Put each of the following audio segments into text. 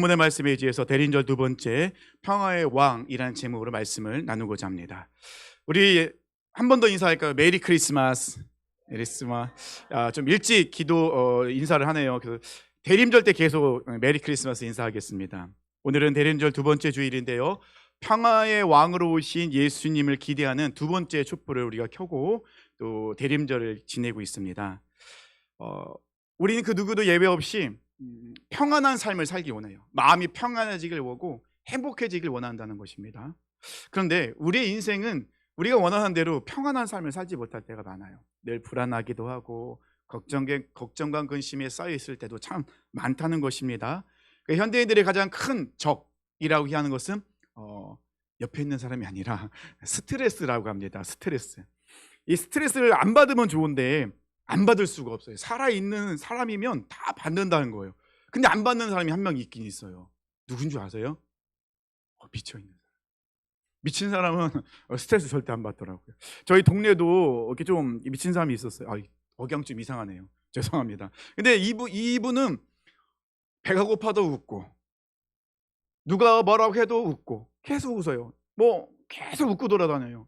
본문의 말씀에 의지해서 대린절 두 번째 평화의 왕이라는 제목으로 말씀을 나누고자 합니다. 우리 한 번 더 인사할까요? 메리 크리스마스. 좀 일찍 기도 인사를 하네요. 그래서 대림절 때 계속 메리 크리스마스 인사하겠습니다. 오늘은 대림절 두 번째 주일인데요, 평화의 왕으로 오신 예수님을 기대하는 두 번째 촛불을 우리가 켜고 또 대림절을 지내고 있습니다. 우리는 그 누구도 예외 없이 평안한 삶을 살기 원해요. 마음이 평안해지길 원하고 행복해지길 원한다는 것입니다. 그런데 우리의 인생은 우리가 원하는 대로 평안한 삶을 살지 못할 때가 많아요. 늘 불안하기도 하고 걱정과 근심에 쌓여 있을 때도 참 많다는 것입니다. 현대인들의 가장 큰 적이라고 하는 것은 옆에 있는 사람이 아니라 스트레스라고 합니다. 스트레스. 이 스트레스를 안 받으면 좋은데 안 받을 수가 없어요. 살아있는 사람이면 다 받는다는 거예요. 근데 안 받는 사람이 한 명 있긴 있어요. 누군 줄 아세요? 미쳐있는 사람. 미친 사람은 스트레스 절대 안 받더라고요. 저희 동네도 이렇게 좀 미친 사람이 있었어요. 억양 좀 이상하네요. 죄송합니다. 근데 이분은 배가 고파도 웃고, 누가 뭐라고 해도 웃고, 계속 웃어요. 계속 웃고 돌아다녀요.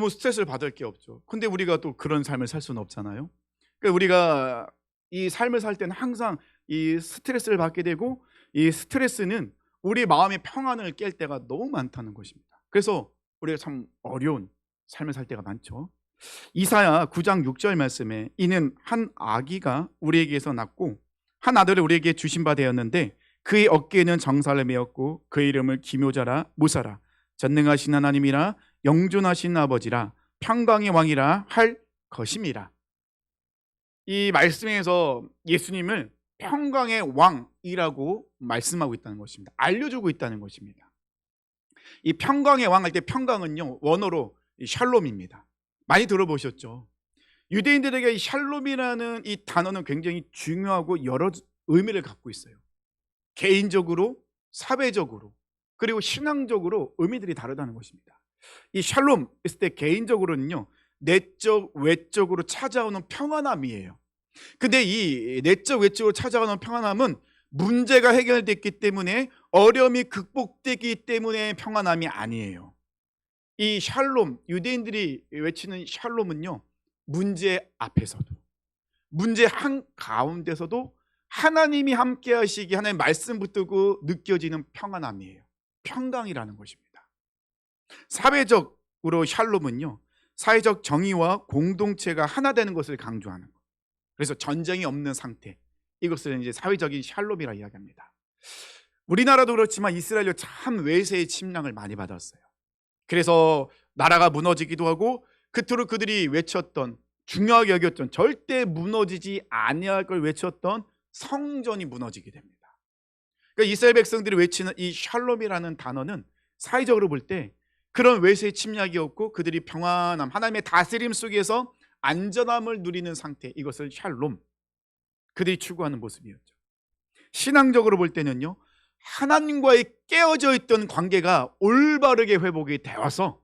스트레스를 받을 게 없죠. 근데 우리가 또 그런 삶을 살 수는 없잖아요. 그러니까 우리가 이 삶을 살 때는 항상 이 스트레스를 받게 되고, 이 스트레스는 우리 마음의 평안을 깰 때가 너무 많다는 것입니다. 그래서 우리가 참 어려운 삶을 살 때가 많죠. 이사야 9장 6절 말씀에 이는 한 아기가 우리에게서 낳고 한 아들을 우리에게 주신 바 되었는데 그의 어깨에는 정사를 메었고 그의 이름을 기묘자라 무사라 전능하신 하나님이라 영존하신 아버지라 평강의 왕이라 할 것임이라. 이 말씀에서 예수님을 평강의 왕이라고 말씀하고 있다는 것입니다. 알려주고 있다는 것입니다. 이 평강의 왕 할 때 평강은요, 원어로 샬롬입니다. 많이 들어보셨죠? 유대인들에게 이 샬롬이라는 이 단어는 굉장히 중요하고 여러 의미를 갖고 있어요. 개인적으로, 사회적으로, 그리고 신앙적으로 의미들이 다르다는 것입니다. 이 샬롬 있을 때 개인적으로는요, 내적, 외적으로 찾아오는 평안함이에요. 근데 이 내적, 외적으로 찾아오는 평안함은 문제가 해결됐기 때문에, 어려움이 극복되기 때문에 평안함이 아니에요. 이 샬롬, 유대인들이 외치는 샬롬은요, 문제 앞에서도, 문제 한가운데서도 하나님이 함께 하시기, 하나님의 말씀 붙들고 느껴지는 평안함이에요. 평강이라는 것입니다. 사회적으로 샬롬은요, 사회적 정의와 공동체가 하나 되는 것을 강조하는 것. 그래서 전쟁이 없는 상태, 이것을 이제 사회적인 샬롬이라 이야기합니다. 우리나라도 그렇지만 이스라엘도 참 외세의 침략을 많이 받았어요. 그래서 나라가 무너지기도 하고, 그토록 그들이 외쳤던, 중요하게 여겼던, 절대 무너지지 아니할 걸 외쳤던 성전이 무너지게 됩니다. 그러니까 이스라엘 백성들이 외치는 이 샬롬이라는 단어는 사회적으로 볼 때 그런 외세의 침략이 없고 그들이 평안함, 하나님의 다스림 속에서 안전함을 누리는 상태, 이것을 샬롬, 그들이 추구하는 모습이었죠. 신앙적으로 볼 때는요, 하나님과의 깨어져 있던 관계가 올바르게 회복이 되어서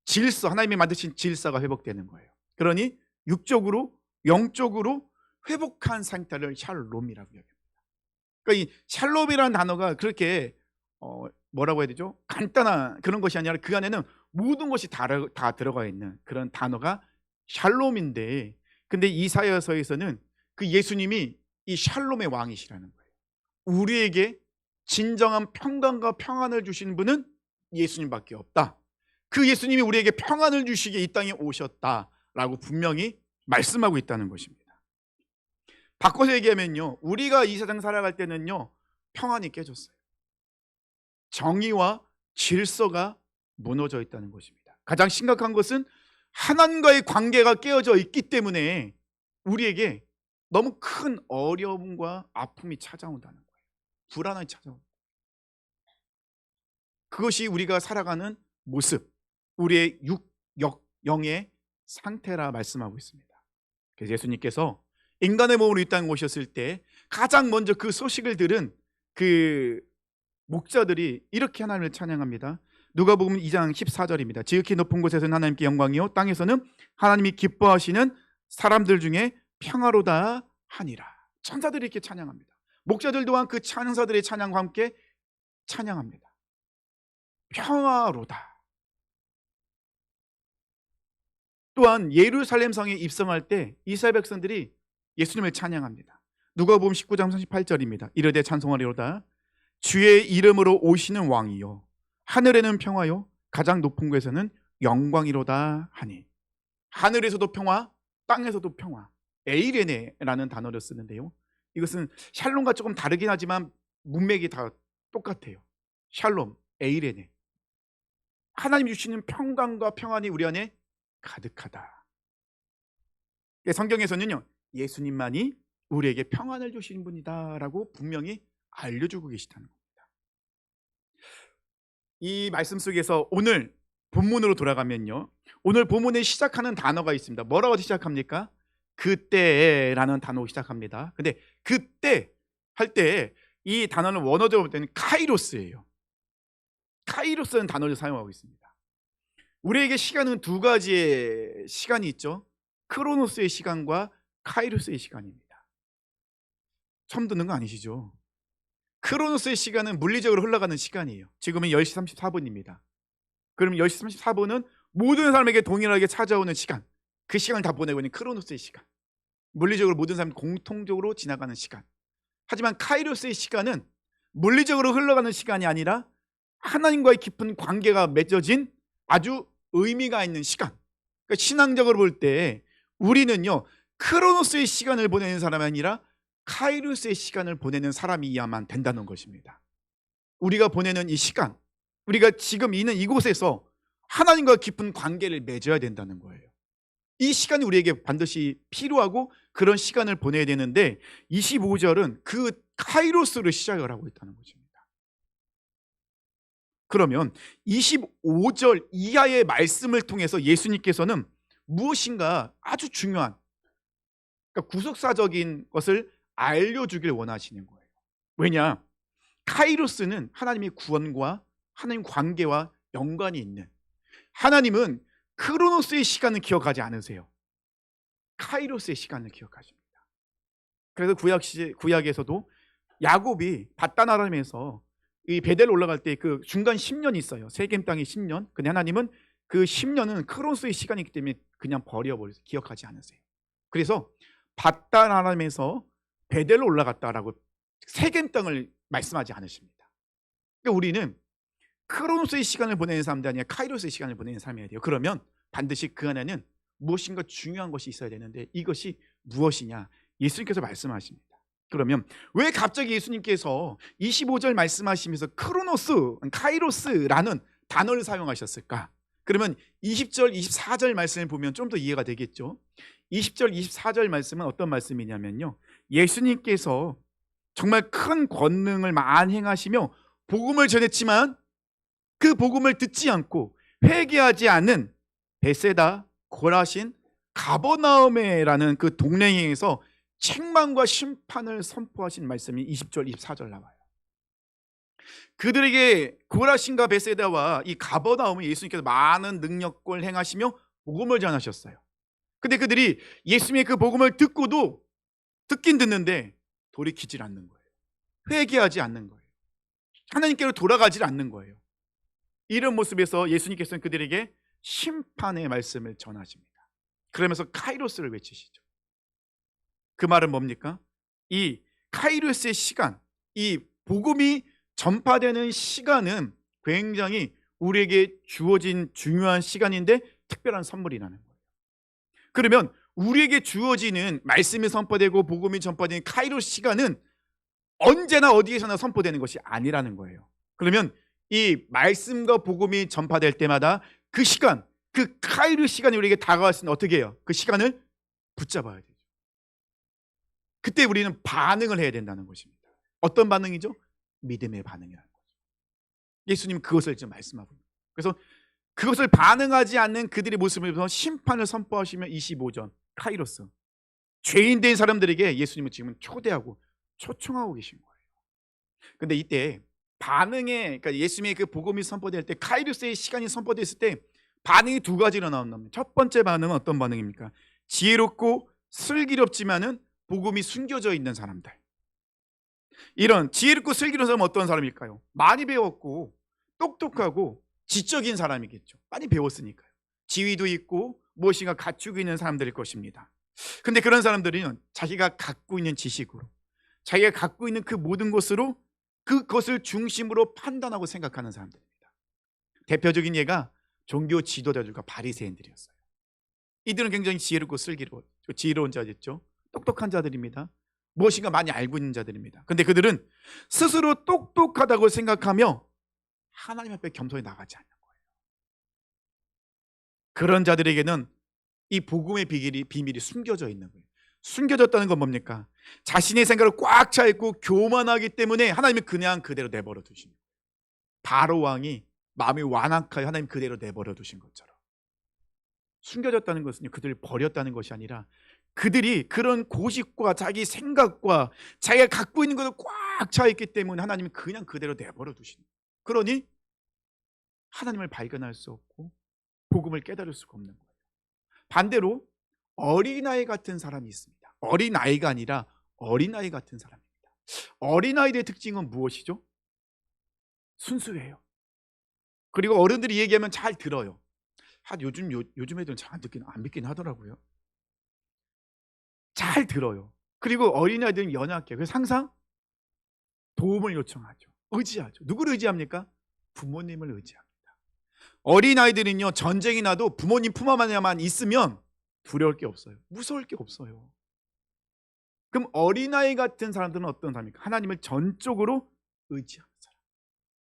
질서, 하나님이 만드신 질서가 회복되는 거예요. 그러니 육적으로, 영적으로 회복한 상태를 샬롬이라고 이야기합니다. 그러니까 이 샬롬이라는 단어가 그렇게 뭐라고 해야 되죠? 간단한 그런 것이 아니라 그 안에는 모든 것이 다 들어가 있는 그런 단어가 샬롬인데, 근데 이사야서에서는 그 예수님이 이 샬롬의 왕이시라는 거예요. 우리에게 진정한 평강과 평안을 주시는 분은 예수님밖에 없다. 그 예수님이 우리에게 평안을 주시기에 이 땅에 오셨다라고 분명히 말씀하고 있다는 것입니다. 바꿔서 얘기하면요, 우리가 이 세상 살아갈 때는요, 평안이 깨졌어요. 정의와 질서가 무너져 있다는 것입니다. 가장 심각한 것은 하나님과의 관계가 깨어져 있기 때문에 우리에게 너무 큰 어려움과 아픔이 찾아온다는 거예요. 불안함이 찾아온다. 그것이 우리가 살아가는 모습, 우리의 영의 상태라 말씀하고 있습니다. 그래서 예수님께서 인간의 몸으로 이 땅에 오셨을 때 가장 먼저 그 소식을 들은 그 목자들이 이렇게 하나님을 찬양합니다. 누가복음 2장 14절입니다. 지극히 높은 곳에서는 하나님께 영광이요 땅에서는 하나님이 기뻐하시는 사람들 중에 평화로다 하니라. 천사들이 이렇게 찬양합니다. 목자들 또한 그 찬양사들의 찬양과 함께 찬양합니다. 평화로다. 또한 예루살렘 성에 입성할 때 이스라엘 백성들이 예수님을 찬양합니다. 누가복음 19장 38절입니다. 이르되 찬송하리로다. 주의 이름으로 오시는 왕이요 하늘에는 평화요 가장 높은 곳에서는 영광이로다 하니. 하늘에서도 평화, 땅에서도 평화. 에이레네라는 단어를 쓰는데요, 이것은 샬롬과 조금 다르긴 하지만 문맥이 다 똑같아요. 샬롬, 에이레네. 하나님 주시는 평강과 평안이 우리 안에 가득하다. 성경에서는요, 예수님만이 우리에게 평안을 주시는 분이다 라고 분명히 알려주고 계시다는 겁니다. 이 말씀 속에서 오늘 본문으로 돌아가면요, 오늘 본문에 시작하는 단어가 있습니다. 뭐라고 시작합니까? 그때라는 단어로 시작합니다. 근데 그때 할 때 이 단어는 원어적으로 볼 때는 카이로스예요. 카이로스라는 단어를 사용하고 있습니다. 우리에게 시간은 두 가지의 시간이 있죠. 크로노스의 시간과 카이로스의 시간입니다. 처음 듣는 거 아니시죠? 크로노스의 시간은 물리적으로 흘러가는 시간이에요. 지금은 10시 34분입니다. 그럼 10시 34분은 모든 사람에게 동일하게 찾아오는 시간, 그 시간을 다 보내고 있는 크로노스의 시간, 물리적으로 모든 사람이 공통적으로 지나가는 시간. 하지만 카이로스의 시간은 물리적으로 흘러가는 시간이 아니라 하나님과의 깊은 관계가 맺어진 아주 의미가 있는 시간. 그러니까 신앙적으로 볼 때 우리는요, 크로노스의 시간을 보내는 사람이 아니라 카이로스의 시간을 보내는 사람이어야만 된다는 것입니다. 우리가 보내는 이 시간, 우리가 지금 있는 이곳에서 하나님과 깊은 관계를 맺어야 된다는 거예요. 이 시간이 우리에게 반드시 필요하고 그런 시간을 보내야 되는데 25절은 그 카이로스를 시작을 하고 있다는 것입니다. 그러면 25절 이하의 말씀을 통해서 예수님께서는 무엇인가 아주 중요한, 그러니까 구속사적인 것을 알려주길 원하시는 거예요. 왜냐? 카이로스는 하나님의 구원과 하나님 관계와 연관이 있는, 하나님은 크로노스의 시간을 기억하지 않으세요. 카이로스의 시간을 기억하십니다. 그래서 구약에서도 야곱이 밧단 아람에서 이 베델 올라갈 때 그 중간 10년이 있어요. 세겜 땅의 10년. 근데 하나님은 그 10년은 크로노스의 시간이기 때문에 그냥 버려버려서 기억하지 않으세요. 그래서 밧단 아람에서 베델로 올라갔다라고 세겜 땅을 말씀하지 않으십니다. 그러니까 우리는 크로노스의 시간을 보내는 사람도 아니라 카이로스의 시간을 보내는 사람이어야 돼요. 그러면 반드시 그 안에는 무엇인가 중요한 것이 있어야 되는데 이것이 무엇이냐? 예수님께서 말씀하십니다. 그러면 왜 갑자기 예수님께서 25절 말씀하시면서 크로노스, 카이로스라는 단어를 사용하셨을까? 그러면 20절, 24절 말씀을 보면 좀 더 이해가 되겠죠. 20절, 24절 말씀은 어떤 말씀이냐면요, 예수님께서 정말 큰 권능을 많이 행하시며 복음을 전했지만 그 복음을 듣지 않고 회개하지 않는 베세다, 고라신, 가버나움에라는 그 동네에서 책망과 심판을 선포하신 말씀이 20절, 24절 나와요. 그들에게 고라신과 베세다와 이 가버나움에 예수님께서 많은 능력을 행하시며 복음을 전하셨어요. 근데 그들이 예수님의 그 복음을 듣고도 듣긴 듣는데 돌이키질 않는 거예요. 회개하지 않는 거예요. 하나님께로 돌아가질 않는 거예요. 이런 모습에서 예수님께서는 그들에게 심판의 말씀을 전하십니다. 그러면서 카이로스를 외치시죠. 그 말은 뭡니까? 이 카이로스의 시간, 이 복음이 전파되는 시간은 굉장히 우리에게 주어진 중요한 시간인데 특별한 선물이라는 거예요. 그러면 우리에게 주어지는 말씀이 선포되고 복음이 전파되는 카이로스 시간은 언제나 어디에서나 선포되는 것이 아니라는 거예요. 그러면 이 말씀과 복음이 전파될 때마다 그 시간, 그 카이로스 시간이 우리에게 다가왔으면 어떻게 해요? 그 시간을 붙잡아야 되죠. 그때 우리는 반응을 해야 된다는 것입니다. 어떤 반응이죠? 믿음의 반응이라는 거죠. 예수님 그것을 지금 말씀하고 있습니다. 그래서 그것을 반응하지 않는 그들의 모습을 보면서 심판을 선포하시며 25절 카이로스, 죄인 된 사람들에게 예수님은 지금 초대하고 초청하고 계신 거예요. 근데 이때 반응에, 그러니까 예수님의 그 복음이 선포될 때, 카이로스의 시간이 선포됐을 때 반응이 두 가지로 나온답니다. 첫 번째 반응은 어떤 반응입니까? 지혜롭고 슬기롭지만은 복음이 숨겨져 있는 사람들. 이런 지혜롭고 슬기로운 사람은 어떤 사람일까요? 많이 배웠고 똑똑하고 지적인 사람이겠죠. 많이 배웠으니까요. 지위도 있고 무엇인가 갖추고 있는 사람들일 것입니다. 근데 그런 사람들은 자기가 갖고 있는 지식으로, 자기가 갖고 있는 그 모든 것으로 그것을 중심으로 판단하고 생각하는 사람들입니다. 대표적인 예가 종교 지도자들과 바리새인들이었어요. 이들은 굉장히 지혜롭고 지혜로운 자였죠. 똑똑한 자들입니다. 무엇인가 많이 알고 있는 자들입니다. 근데 그들은 스스로 똑똑하다고 생각하며 하나님 앞에 겸손히 나가지 않는 거예요. 그런 자들에게는 이 복음의 비밀이 숨겨져 있는 거예요. 숨겨졌다는 건 뭡니까? 자신의 생각을 꽉 차 있고 교만하기 때문에 하나님이 그냥 그대로 내버려 두신 거예요. 바로 왕이 마음이 완악하여 하나님 그대로 내버려 두신 것처럼. 숨겨졌다는 것은요, 그들을 버렸다는 것이 아니라 그들이 그런 고집과 자기 생각과 자기가 갖고 있는 것을 꽉 차 있기 때문에 하나님이 그냥 그대로 내버려 두신 거예요. 그러니 하나님을 발견할 수 없고 복음을 깨달을 수가 없는 거예요. 반대로 어린아이 같은 사람이 있습니다. 어린아이가 아니라 어린아이 같은 사람입니다. 어린아이들의 특징은 무엇이죠? 순수해요. 그리고 어른들이 얘기하면 잘 들어요. 요즘 애들은 잘 안 믿긴 하더라고요. 잘 들어요. 그리고 어린아이들은 연약해요. 그래서 항상 도움을 요청하죠. 의지하죠. 누구를 의지합니까? 부모님을 의지합니다. 어린아이들은요, 전쟁이 나도 부모님 품 안에만 있으면 두려울 게 없어요. 무서울 게 없어요. 그럼 어린아이 같은 사람들은 어떤 사람입니까? 하나님을 전적으로 의지하는 사람.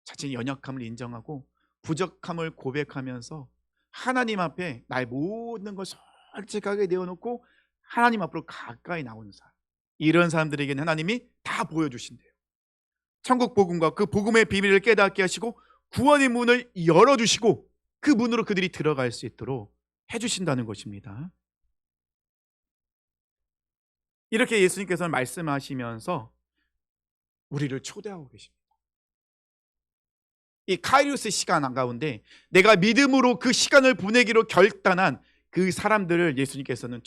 자신의 연약함을 인정하고 부족함을 고백하면서 하나님 앞에 나의 모든 걸 솔직하게 내어놓고 하나님 앞으로 가까이 나오는 사람. 이런 사람들에게는 하나님이 다 보여주신대요. 천국 복음과 그 복음의 비밀을 깨닫게 하시고 구원의 문을 열어주시고 그 문으로 그들이 들어갈 수 있도록 해주신다는 것입니다. 이렇게 예수님께서는 말씀하시면서 우리를 초대하고 계십니다. 이 카이로스 시간 한가운데 내가 믿음으로 그 시간을 보내기로 결단한 그 사람들을 예수님께서는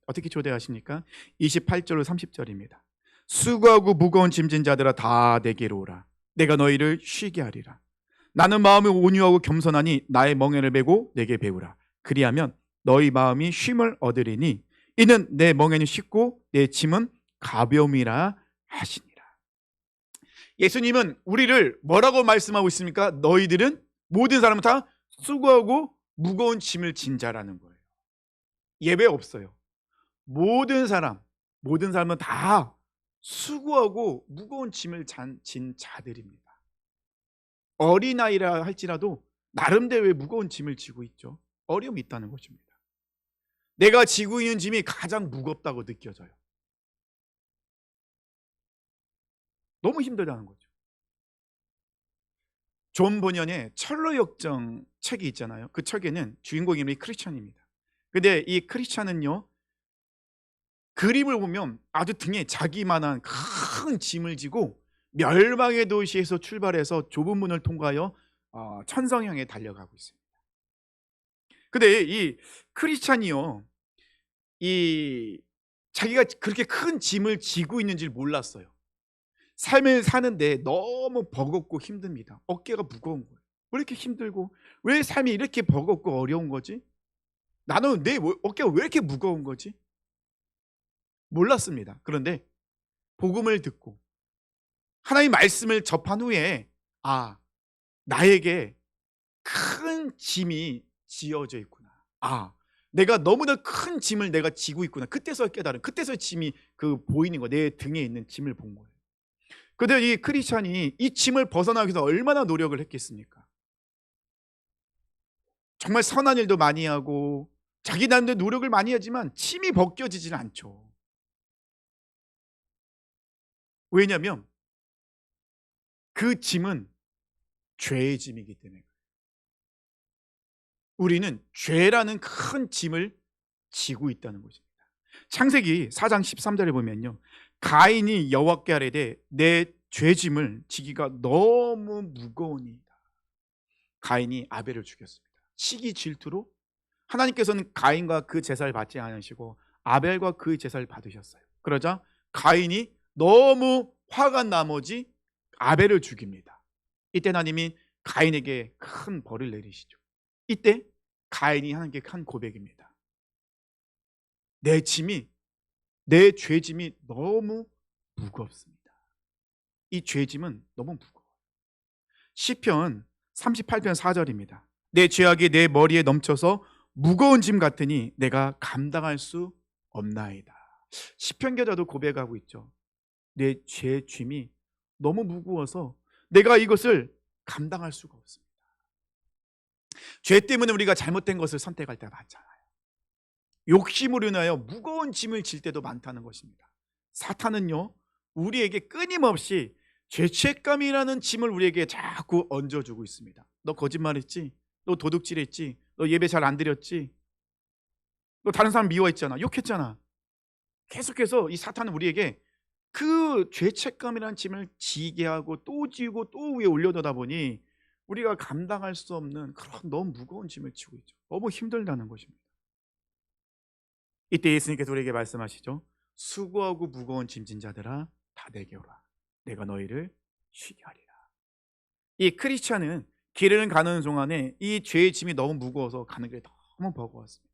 어떻게 초대하십니까? 28절로 30절입니다. 수고하고 무거운 짐진 자들아 다 내게로 오라. 내가 너희를 쉬게 하리라. 나는 마음이 온유하고 겸손하니 나의 멍에를 메고 내게 배우라. 그리하면 너희 마음이 쉼을 얻으리니 이는 내 멍에는 쉽고 내 짐은 가벼움이라 하시니라. 예수님은 우리를 뭐라고 말씀하고 있습니까? 너희들은 모든 사람은 다 수고하고 무거운 짐을 진 자라는 거예요. 예외 없어요. 모든 사람은 다 수고하고 무거운 짐을 진 자들입니다. 어린아이라 할지라도 나름대로의 무거운 짐을 지고 있죠. 어려움이 있다는 것입니다. 내가 지고 있는 짐이 가장 무겁다고 느껴져요. 너무 힘들다는 거죠. 존 버년의 철로 역정 책이 있잖아요. 그 책에는 주인공 이름이 크리스찬입니다. 근데 이 크리스찬은요, 그림을 보면 아주 등에 자기만한 큰 짐을 지고 멸망의 도시에서 출발해서 좁은 문을 통과하여 천성 향해 달려가고 있습니다. 근데 이 크리스찬이요, 자기가 그렇게 큰 짐을 지고 있는지 몰랐어요. 삶을 사는데 너무 버겁고 힘듭니다. 어깨가 무거운 거예요. 왜 이렇게 힘들고, 왜 삶이 이렇게 버겁고 어려운 거지? 나는 내 어깨가 왜 이렇게 무거운 거지? 몰랐습니다. 그런데 복음을 듣고 하나님의 말씀을 접한 후에 나에게 큰 짐이 지어져 있구나. 내가 너무나 큰 짐을 내가 지고 있구나. 그때서 깨달은, 그때서 짐이 보이는 거, 내 등에 있는 짐을 본 거예요. 그런데 이 크리스찬이 이 짐을 벗어나기 위해서 얼마나 노력을 했겠습니까? 정말 선한 일도 많이 하고 자기 나름대로 노력을 많이 하지만 짐이 벗겨지질 않죠. 왜냐하면 그 짐은 죄의 짐이기 때문에. 우리는 죄라는 큰 짐을 지고 있다는 것입니다. 창세기 4장 13절에 보면요, 가인이 여호와께 아뢰되 내 죄짐을 지기가 너무 무거우니이다. 가인이 아벨을 죽였습니다. 시기 질투로 하나님께서는 가인과 그 제사를 받지 않으시고 아벨과 그 제사를 받으셨어요. 그러자 가인이 너무 화가 나머지 아벨을 죽입니다. 이때 하나님이 가인에게 큰 벌을 내리시죠. 이때 가인이 하나님께 한 고백입니다. 내 죄짐이 너무 무겁습니다. 이 죄짐은 너무 무거워요. 시편 38편 4절입니다. 내 죄악이 내 머리에 넘쳐서 무거운 짐 같으니 내가 감당할 수 없나이다. 시편 기자도 고백하고 있죠. 내 죄짐이 너무 무거워서 내가 이것을 감당할 수가 없습니다. 죄 때문에 우리가 잘못된 것을 선택할 때가 많잖아요. 욕심으로 인하여 무거운 짐을 질 때도 많다는 것입니다. 사탄은요, 우리에게 끊임없이 죄책감이라는 짐을 우리에게 자꾸 얹어주고 있습니다. 너 거짓말했지? 너 도둑질했지? 너 예배 잘 안 드렸지? 너 다른 사람 미워했잖아. 욕했잖아. 계속해서 이 사탄은 우리에게 그 죄책감이라는 짐을 지게 하고 또 지고 또 위에 올려두다 보니 우리가 감당할 수 없는 그런 너무 무거운 짐을 지고 있죠. 너무 힘들다는 것입니다. 이때 예수님께서 우리에게 말씀하시죠. 수고하고 무거운 짐진 자들아 다 내게 오라. 내가 너희를 쉬게 하리라. 이 크리스찬은 길을 가는 동안에 이 죄의 짐이 너무 무거워서 가는 길이 너무 버거웠습니다.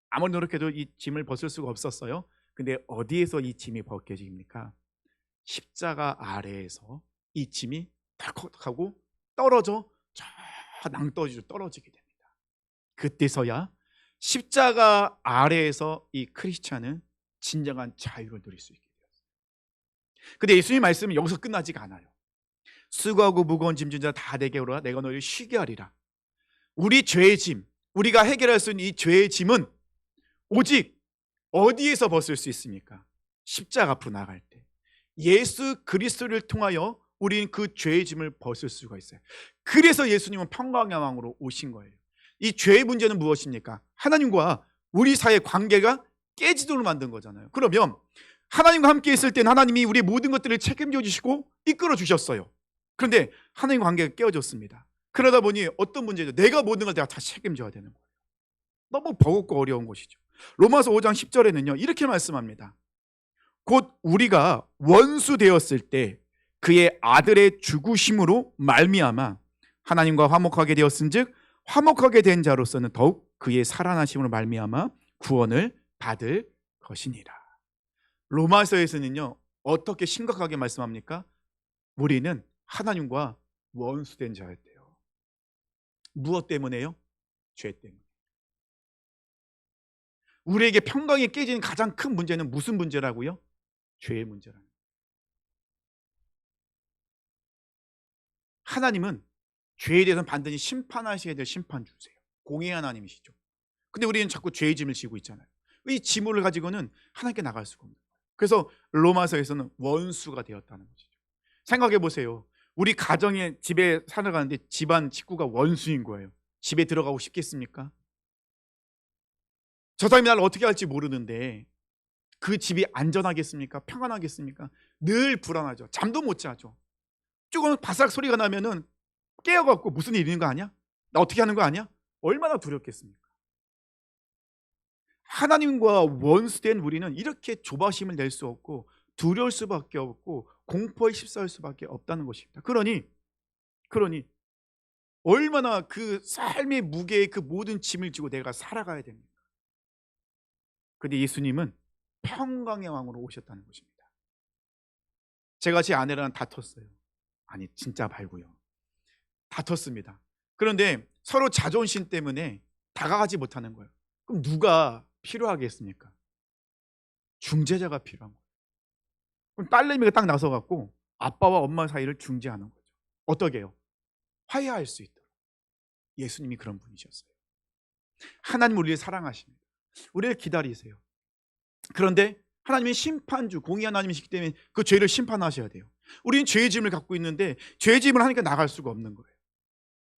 아무리 노력해도 이 짐을 벗을 수가 없었어요. 근데 어디에서 이 짐이 벗겨집니까? 십자가 아래에서 이 짐이 덜컥하고 떨어져 저 낭떠러지로 떨어지게 됩니다. 그때서야 십자가 아래에서 이 크리스찬은 진정한 자유를 누릴 수 있게 되었어요. 근데 예수님 말씀은 여기서 끝나지가 않아요. 수고하고 무거운 짐진 자 다 내게 오라. 내가 너희를 쉬게 하리라. 우리 죄의 짐, 우리가 해결할 수 있는 이 죄의 짐은 오직 어디에서 벗을 수 있습니까? 십자가 앞으로 나갈 때 예수 그리스도를 통하여 우리는 그 죄의 짐을 벗을 수가 있어요. 그래서 예수님은 평강의 왕으로 오신 거예요. 이 죄의 문제는 무엇입니까? 하나님과 우리 사이의 관계가 깨지도록 만든 거잖아요. 그러면 하나님과 함께 있을 때는 하나님이 우리의 모든 것들을 책임져 주시고 이끌어 주셨어요. 그런데 하나님과 관계가 깨어졌습니다. 그러다 보니 어떤 문제죠? 내가 모든 걸 내가 다 책임져야 되는 거예요. 너무 버겁고 어려운 것이죠. 로마서 5장 10절에는요 이렇게 말씀합니다. 곧 우리가 원수 되었을 때 그의 아들의 죽으심으로 말미암아 하나님과 화목하게 되었은즉 화목하게 된 자로서는 더욱 그의 살아나심으로 말미암아 구원을 받을 것이니라. 로마서에서는요 어떻게 심각하게 말씀합니까? 우리는 하나님과 원수된 자였대요. 무엇 때문에요? 죄 때문에. 우리에게 평강이 깨지는 가장 큰 문제는 무슨 문제라고요? 죄의 문제라는 거예요. 하나님은 죄에 대해서는 반드시 심판하셔야 될 심판주세요. 공의 하나님이시죠. 근데 우리는 자꾸 죄의 짐을 지고 있잖아요. 이 짐을 가지고는 하나님께 나갈 수가 없는 거예요. 그래서 로마서에서는 원수가 되었다는 것이죠. 생각해 보세요. 우리 가정에 집에 살아가는데 집안 식구가 원수인 거예요. 집에 들어가고 싶겠습니까? 저 사람이 나를 어떻게 할지 모르는데 그 집이 안전하겠습니까? 평안하겠습니까? 늘 불안하죠. 잠도 못 자죠. 조금 바삭 소리가 나면은 깨어갖고 무슨 일 있는 거 아니야? 나 어떻게 하는 거 아니야? 얼마나 두렵겠습니까? 하나님과 원수된 우리는 이렇게 조바심을 낼 수 없고 두려울 수밖에 없고 공포에 휩싸일 수밖에 없다는 것입니다. 그러니 얼마나 그 삶의 무게의 그 모든 짐을 지고 내가 살아가야 됩니까? 근데 예수님은 평강의 왕으로 오셨다는 것입니다. 제가 제 아내랑 다퉜어요. 아니 진짜 말고요. 다퉜습니다. 그런데 서로 자존심 때문에 다가가지 못하는 거예요. 그럼 누가 필요하겠습니까? 중재자가 필요한 거예요. 그럼 딸내미가 딱 나서갖고 아빠와 엄마 사이를 중재하는 거죠. 어떻게 해요? 화해할 수 있도록. 예수님이 그런 분이셨어요. 하나님 우리를 사랑하십니다. 우리를 기다리세요. 그런데 하나님은 심판주, 공의 하나님이시기 때문에 그 죄를 심판하셔야 돼요. 우리는 죄의 짐을 갖고 있는데 죄의 짐을 하니까 나갈 수가 없는 거예요.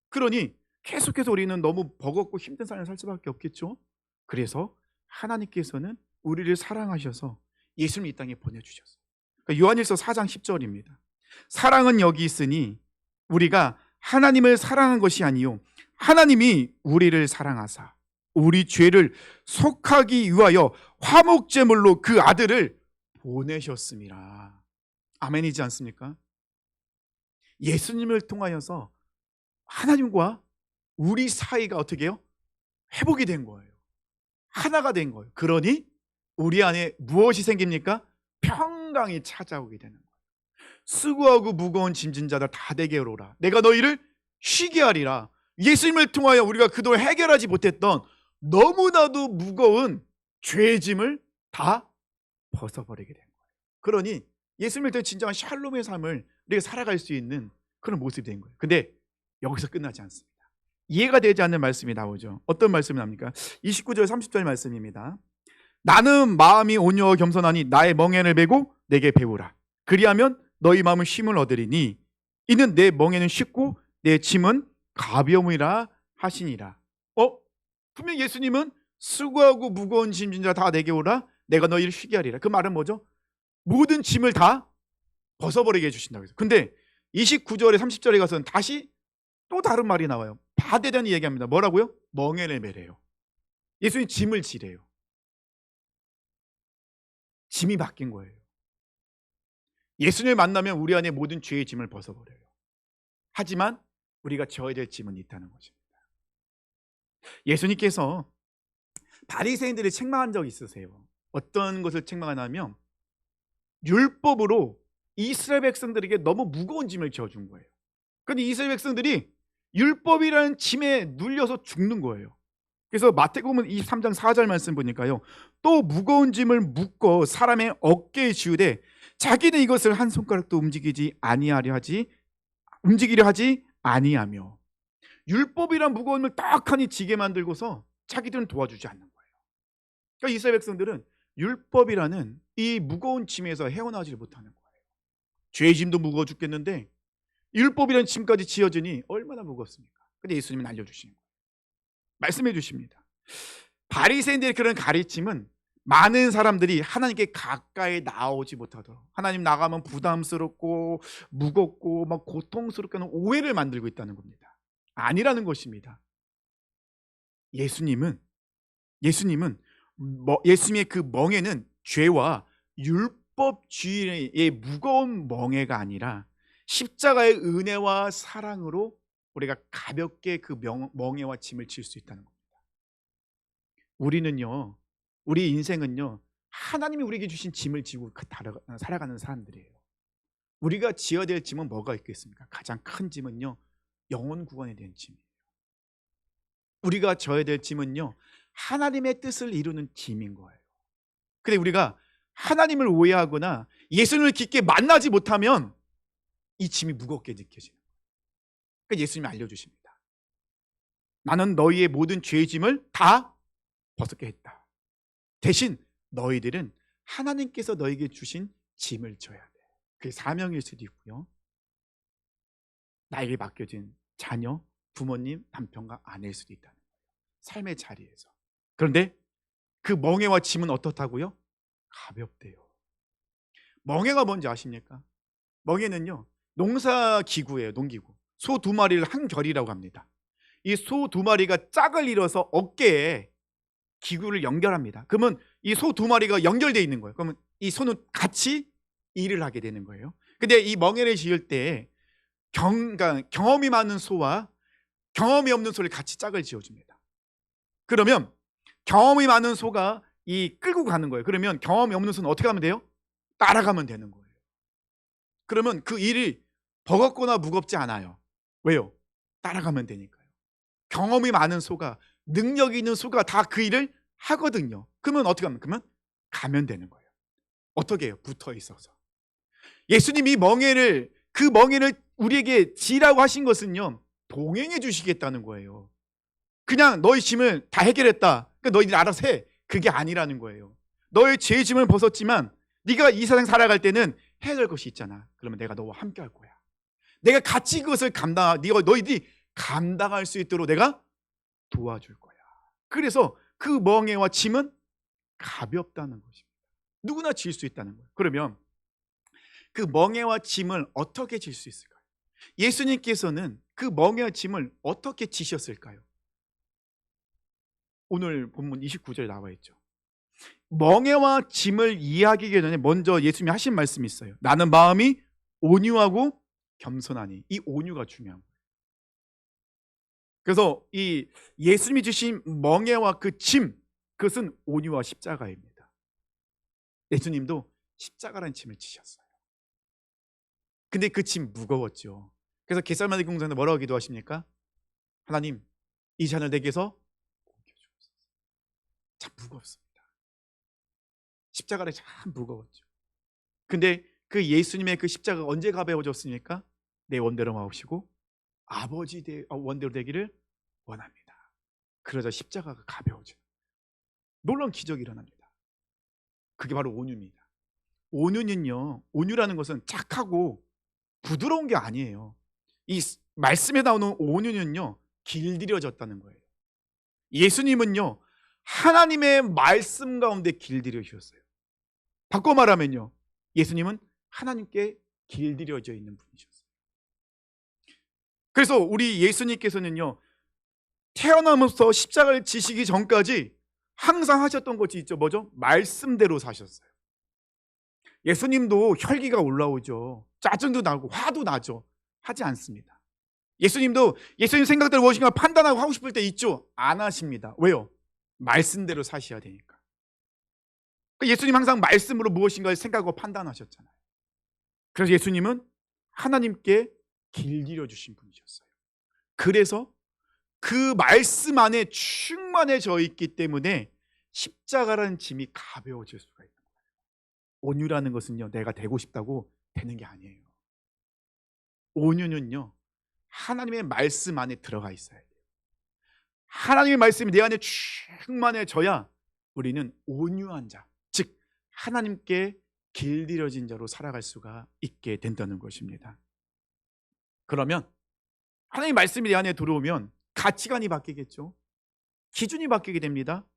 그러니 계속해서 우리는 너무 버겁고 힘든 삶을 살 수밖에 없겠죠. 그래서 하나님께서는 우리를 사랑하셔서 예수님을 이 땅에 보내주셨어요. 그러니까 요한일서 4장 10절입니다. 사랑은 여기 있으니 우리가 하나님을 사랑한 것이 아니요 하나님이 우리를 사랑하사 우리 죄를 속하기 위하여 화목제물로 그 아들을 보내셨습니다. 아멘이지 않습니까? 예수님을 통하여서 하나님과 우리 사이가 어떻게 해요? 회복이 된 거예요. 하나가 된 거예요. 그러니 우리 안에 무엇이 생깁니까? 평강이 찾아오게 되는 거예요. 수고하고 무거운 짐진 자들 다 내게 오라. 내가 너희를 쉬게 하리라. 예수님을 통하여 우리가 그동안 해결하지 못했던 너무나도 무거운 죄의 짐을 다 벗어버리게 된 거예요. 그러니 예수님을 통해 진정한 샬롬의 삶을 우리가 살아갈 수 있는 그런 모습이 된 거예요. 근데 여기서 끝나지 않습니다. 이해가 되지 않는 말씀이 나오죠. 어떤 말씀이 나옵니까? 29절 30절 말씀입니다. 나는 마음이 온유하고 겸손하니 나의 멍에를 메고 내게 배우라. 그리하면 너희 마음은 쉼을 얻으리니 이는 내 멍에는 쉽고 내 짐은 가벼움이라 하시니라. 분명 예수님은 수고하고 무거운 짐진 자 다 내게 오라. 내가 너희를 쉬게 하리라. 그 말은 뭐죠? 모든 짐을 다 벗어버리게 해주신다고 해서. 근데 29절에 30절에 가서는 다시 또 다른 말이 나와요. 바데단이 얘기합니다. 뭐라고요? 멍에를 메래요. 예수님 짐을 지래요. 짐이 바뀐 거예요. 예수님을 만나면 우리 안에 모든 죄의 짐을 벗어버려요. 하지만 우리가 져야 될 짐은 있다는 것입니다. 예수님께서 바리새인들을 책망한 적이 있으세요. 어떤 것을 책망하냐면 율법으로 이스라엘 백성들에게 너무 무거운 짐을 지어준 거예요. 그런데 이스라엘 백성들이 율법이라는 짐에 눌려서 죽는 거예요. 그래서 마태복음 23장 4절 말씀 보니까요, 또 무거운 짐을 묶어 사람의 어깨에 지우되 자기는 이것을 한 손가락도 움직이려 하지 아니하며, 율법이란 무거운 짐을 딱하니 지게 만들고서 자기들은 도와주지 않는 거예요. 그러니까 이스라엘 백성들은 율법이라는 이 무거운 짐에서 헤어나오지 못하는 거예요. 죄의 짐도 무거워 죽겠는데 율법이라는 짐까지 지어지니 얼마나 무겁습니까? 근데 예수님은 알려주시는 거예요. 말씀해 주십니다. 바리새인들의 그런 가르침은 많은 사람들이 하나님께 가까이 나오지 못하도록, 하나님 나가면 부담스럽고 무겁고 막 고통스럽게 하는 오해를 만들고 있다는 겁니다. 아니라는 것입니다. 예수님의 그 멍에는 죄와 율법주의의 무거운 멍에가 아니라 십자가의 은혜와 사랑으로 우리가 가볍게 그 멍에와 짐을 질 수 있다는 겁니다. 우리 인생은요, 하나님이 우리에게 주신 짐을 지고 살아가는 사람들이에요. 우리가 지어야 될 짐은 뭐가 있겠습니까? 가장 큰 짐은요, 영혼 구원에 대한 짐이에요. 우리가 져야 될 짐은요, 하나님의 뜻을 이루는 짐인 거예요. 근데 우리가 하나님을 오해하거나 예수님을 깊게 만나지 못하면 이 짐이 무겁게 느껴지는 거예요. 그러니까 예수님이 알려주십니다. 나는 너희의 모든 죄의 짐을 다 벗게 했다. 대신 너희들은 하나님께서 너에게 주신 짐을 져야 돼. 그게 사명일 수도 있고요, 나에게 맡겨진 자녀, 부모님, 남편과 아내일 수도 있다는 거예요. 삶의 자리에서. 그런데 그 멍에와 짐은 어떻다고요? 가볍대요. 멍에가 뭔지 아십니까? 멍에는요, 농사기구예요. 농기구. 소 2마리를 한 결이라고 합니다. 이 소 2마리가 짝을 이뤄서 어깨에 기구를 연결합니다. 그러면 이 소 2마리가 연결되어 있는 거예요. 그러면 이 소는 같이 일을 하게 되는 거예요. 근데 이 멍에를 지을 때 경험이 많은 소와 경험이 없는 소를 같이 짝을 지어줍니다. 그러면 경험이 많은 소가 이 끌고 가는 거예요. 그러면 경험이 없는 소는 어떻게 하면 돼요? 따라가면 되는 거예요. 그러면 그 일이 버겁거나 무겁지 않아요. 왜요? 따라가면 되니까요. 경험이 많은 소가, 능력이 있는 소가 다 그 일을 하거든요. 그러면 어떻게 하면? 그러면 가면 되는 거예요. 어떻게 해요? 붙어 있어서. 예수님이 그 멍에를 우리에게 지라고 하신 것은요, 동행해 주시겠다는 거예요. 그냥 너희 짐을 다 해결했다, 그러니까 너희들 알아서 해, 그게 아니라는 거예요. 너의 죄의 짐을 벗었지만 네가 이 세상 살아갈 때는 해야 될 것이 있잖아. 그러면 내가 너와 함께 할 거야. 내가 같이 그것을 너희들이 감당할 수 있도록 내가 도와줄 거야. 그래서 그 멍에와 짐은 가볍다는 것입니다. 누구나 질 수 있다는 거예요. 그러면 그 멍에와 짐을 어떻게 질 수 있을까요? 예수님께서는 그 멍에와 짐을 어떻게 지셨을까요? 오늘 본문 29절에 나와 있죠. 멍에와 짐을 이해하기 전에 먼저 예수님이 하신 말씀이 있어요. 나는 마음이 온유하고 겸손하니. 이 온유가 중요한 거예요. 그래서 이 예수님이 주신 멍에와 그 짐, 그것은 온유와 십자가입니다. 예수님도 십자가라는 짐을 지셨어요. 근데 그 짐 무거웠죠. 그래서 겟세마네 궁전에 뭐라고 기도하십니까? 하나님, 이 잔을 내게서 옮겨주옵소서. 참 무겁습니다. 십자가를 참 무거웠죠. 근데 그 예수님의 그 십자가가 언제 가벼워졌습니까? 내 원대로 마옵시고 아버지 원대로 되기를 원합니다. 그러자 십자가가 가벼워져요. 놀라운 기적이 일어납니다. 그게 바로 온유입니다. 온유는요, 온유라는 것은 착하고 부드러운 게 아니에요. 이 말씀에 나오는 온유는요, 길들여졌다는 거예요. 예수님은요, 하나님의 말씀 가운데 길들여주셨어요. 바꿔 말하면요, 예수님은 하나님께 길들여져 있는 분이셨어요. 그래서 우리 예수님께서는요, 태어나면서 십자가를 지시기 전까지 항상 하셨던 것이 있죠. 뭐죠? 말씀대로 사셨어요. 예수님도 혈기가 올라오죠. 짜증도 나고 화도 나죠. 하지 않습니다. 예수님도 예수님 생각대로 무엇인가 판단하고 하고 싶을 때 있죠. 안 하십니다. 왜요? 말씀대로 사셔야 되니까. 예수님 항상 말씀으로 무엇인가를 생각하고 판단하셨잖아요. 그래서 예수님은 하나님께 길들여 주신 분이셨어요. 그래서 그 말씀 안에 충만해져 있기 때문에 십자가라는 짐이 가벼워질 수가 있는 거예요. 온유라는 것은요, 내가 되고 싶다고 되는 게 아니에요. 온유는요, 하나님의 말씀 안에 들어가 있어야 돼요. 하나님의 말씀이 내 안에 충만해져야 우리는 온유한 자, 즉 하나님께 길들여진 자로 살아갈 수가 있게 된다는 것입니다. 그러면 하나님의 말씀이 내 안에 들어오면 가치관이 바뀌겠죠. 기준이 바뀌게 됩니다.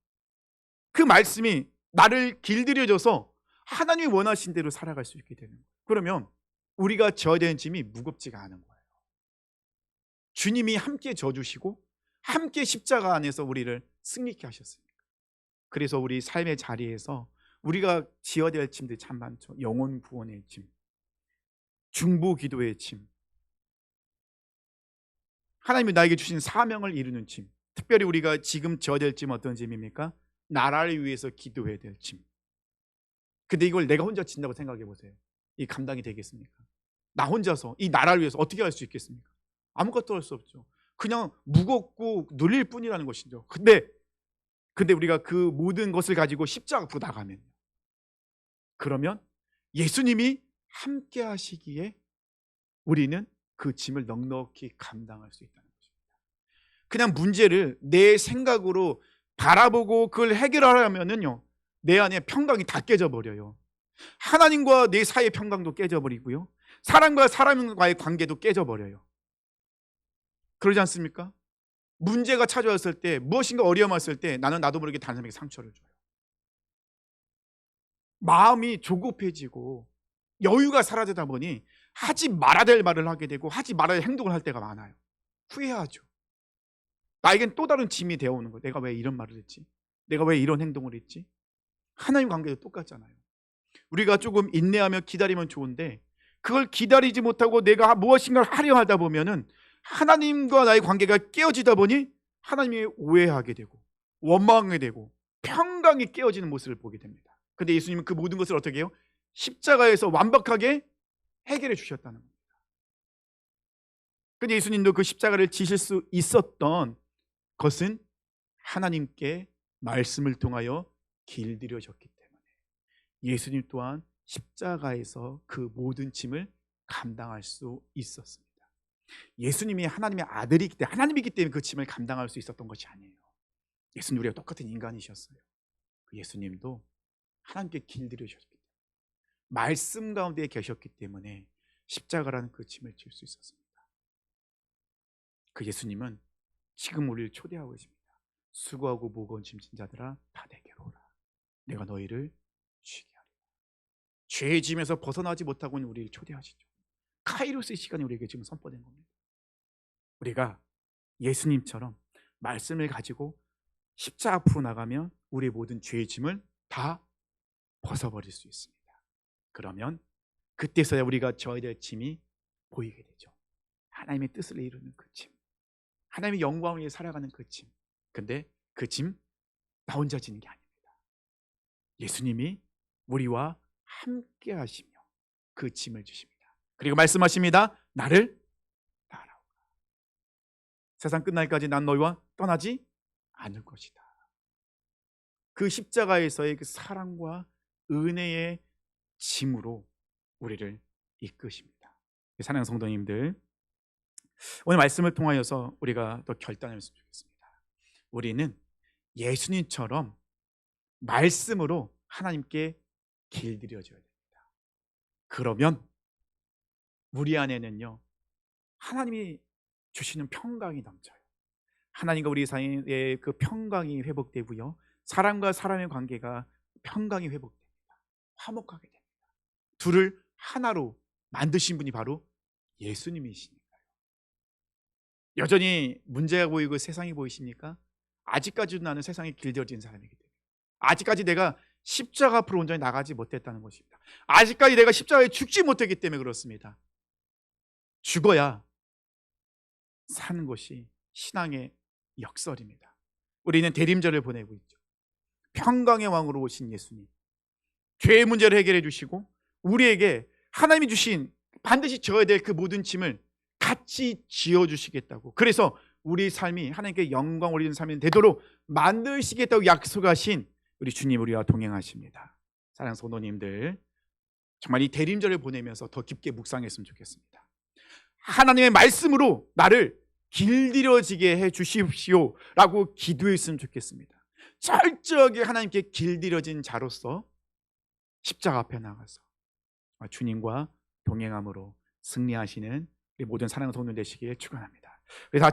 그 말씀이 나를 길들여줘서 하나님이 원하신 대로 살아갈 수 있게 되는 거예요. 그러면 우리가 져야 되는 짐이 무겁지가 않은 거예요. 주님이 함께 져주시고 함께 십자가 안에서 우리를 승리케 하셨습니다. 그래서 우리 삶의 자리에서 우리가 지어야 될 짐들이 참 많죠. 영혼 구원의 짐, 중보 기도의 짐, 하나님이 나에게 주신 사명을 이루는 짐. 특별히 우리가 지금 져야 될 짐은 어떤 짐입니까? 나라를 위해서 기도해야 될 짐. 근데 이걸 내가 혼자 진다고 생각해 보세요. 이 감당이 되겠습니까? 나 혼자서 이 나라를 위해서 어떻게 할 수 있겠습니까? 아무것도 할 수 없죠. 그냥 무겁고 눌릴 뿐이라는 것이죠. 근데 우리가 그 모든 것을 가지고 십자가 앞으로 나가면, 그러면 예수님이 함께 하시기에 우리는 그 짐을 넉넉히 감당할 수 있다는 것입니다. 그냥 문제를 내 생각으로 바라보고 그걸 해결하려면은요, 내 안에 평강이 다 깨져버려요. 하나님과 내 사이의 평강도 깨져버리고요, 사람과 사람과의 관계도 깨져버려요. 그러지 않습니까? 문제가 찾아왔을 때, 무엇인가 어려움 왔을 때 나는 나도 모르게 다른 사람에게 상처를 줘요. 마음이 조급해지고 여유가 사라지다 보니 하지 말아야 될 말을 하게 되고 하지 말아야 할 행동을 할 때가 많아요. 후회하죠. 나에겐 또 다른 짐이 되어오는 거예요. 내가 왜 이런 말을 했지? 내가 왜 이런 행동을 했지? 하나님 관계도 똑같잖아요. 우리가 조금 인내하며 기다리면 좋은데 그걸 기다리지 못하고 내가 무엇인가를 하려 하다 보면은 하나님과 나의 관계가 깨어지다 보니 하나님이 오해하게 되고 원망하게 되고 평강이 깨어지는 모습을 보게 됩니다. 근데 예수님은 그 모든 것을 어떻게 해요? 십자가에서 완벽하게 해결해 주셨다는 겁니다. 근데 예수님도 그 십자가를 지실 수 있었던 것은 하나님께 말씀을 통하여 길들여졌기 때문에 예수님 또한 십자가에서 그 모든 짐을 감당할 수 있었습니다. 예수님이 하나님의 아들이기 때문에, 하나님이기 때문에 그 짐을 감당할 수 있었던 것이 아니에요. 예수님 우리가 똑같은 인간이셨어요. 그 예수님도 하나님께 길들여졌기 때문에, 말씀 가운데 계셨기 때문에 십자가라는 그 짐을 질 수 있었습니다. 그 예수님은 지금 우리를 초대하고 계십니다. 수고하고 무거운 짐진 자들아 다 내게로 오라. 내가 너희를 쉬게 하리라. 죄의 짐에서 벗어나지 못하고 있는 우리를 초대하시죠. 카이로스의 시간이 우리에게 지금 선포된 겁니다. 우리가 예수님처럼 말씀을 가지고 십자가 앞으로 나가면 우리의 모든 죄의 짐을 다 벗어버릴 수 있습니다. 그러면 그때서야 우리가 져야 될 짐이 보이게 되죠. 하나님의 뜻을 이루는 그 짐, 하나님의 영광을 위해 살아가는 그 짐. 근데 그 짐 나 혼자 지는 게 아닙니다. 예수님이 우리와 함께 하시며 그 짐을 주십니다. 그리고 말씀하십니다. 나를 따라오라. 세상 끝날까지 난 너희와 떠나지 않을 것이다. 그 십자가에서의 그 사랑과 은혜의 짐으로 우리를 이끄십니다. 사랑하는 성도님들, 오늘 말씀을 통하여서 우리가 또 결단했으면 좋겠습니다. 우리는 예수님처럼 말씀으로 하나님께 길들여져야 됩니다. 그러면 우리 안에는요, 하나님이 주시는 평강이 넘쳐요. 하나님과 우리 사이의 그 평강이 회복되고요, 사람과 사람의 관계가 평강이 회복됩니다. 화목하게 됩니다. 둘을 하나로 만드신 분이 바로 예수님이시니까요. 여전히 문제가 보이고 세상이 보이십니까? 아직까지도 나는 세상에 길들여진 사람이기 때문에, 아직까지 내가 십자가 앞으로 온전히 나가지 못했다는 것입니다. 아직까지 내가 십자가에 죽지 못했기 때문에 그렇습니다. 죽어야 사는 것이 신앙의 역설입니다. 우리는 대림절을 보내고 있죠. 평강의 왕으로 오신 예수님, 죄의 문제를 해결해 주시고 우리에게 하나님이 주신 반드시 져야 될 그 모든 짐을 같이 지어주시겠다고, 그래서 우리 삶이 하나님께 영광 올리는 삶이 되도록 만드시겠다고 약속하신 우리 주님, 우리와 동행하십니다. 사랑하는 성도님들, 정말 이 대림절을 보내면서 더 깊게 묵상했으면 좋겠습니다. 하나님의 말씀으로 나를 길들여지게 해 주십시오 라고 기도했으면 좋겠습니다. 철저하게 하나님께 길들여진 자로서 십자가 앞에 나가서 주님과 동행함으로 승리하시는 우리 모든 사랑하는 성도들 되시기를 축원합니다. 그래서